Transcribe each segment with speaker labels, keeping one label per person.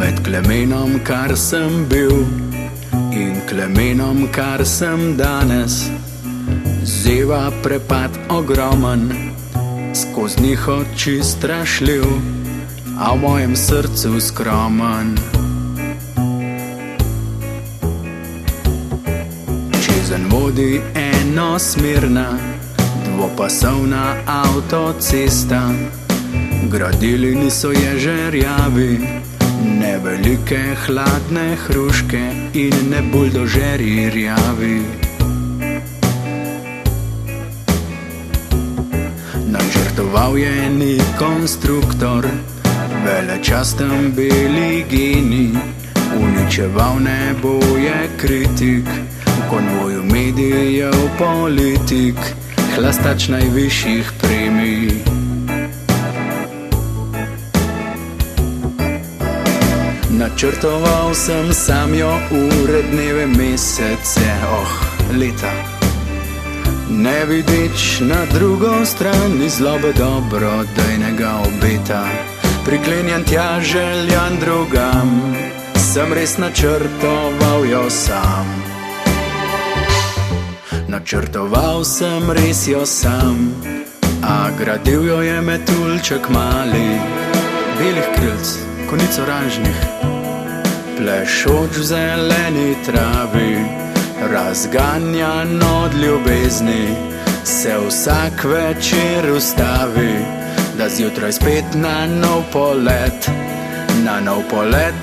Speaker 1: Med Klemenom, kar sem bil, in Klemenom, kar sem danes, zeva prepad ogromen, skozi njih oči strašljiv, a v mojem srcu skromen. Čezenj vodi enosmerna, dvopasovna avtocesta, gradili niso ježerjavi, ne velike hladne hruške in ne buldožerji rjavi. Načrtoval je ni konstruktor, velečasten beli genij, uničeval nebo je kritik, v konvoju medijev politik, hlastač najvišjih premij. Načrtoval sem sam jo ure, dneve, mesece, leta, ne vidič na drugo stran iz zlobe dobrodejnega obeta. Priklenjen tja željan drugam, sem res načrtoval jo sam. Načrtoval sem res jo sam, a gradil jo je metuljček mali, belih krilc, konic oranžnih, plešoč v zeleni travi, razganjan od ljubezni, se vsak večer ustavi, da zjutraj spet na nov polet,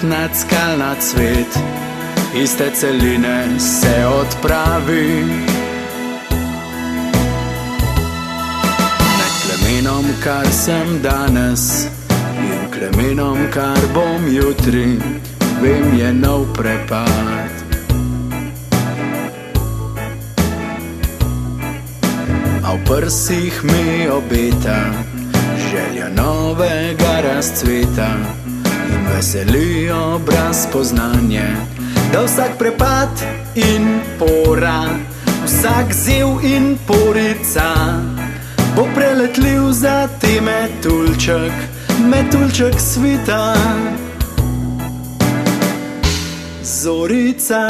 Speaker 1: nad skal, nad svet, iste celine se odpravi. Med Klemenom, kar sem danes, in Klemenom, kar bom jutri, vem, je nov prepad. A v prsih mi obeta želja novega razcveta in veseli obraz spoznanje, da vsak prepad in pora, vsak ziv in porica bo preletljiv za ti metuljček svita. Zorica.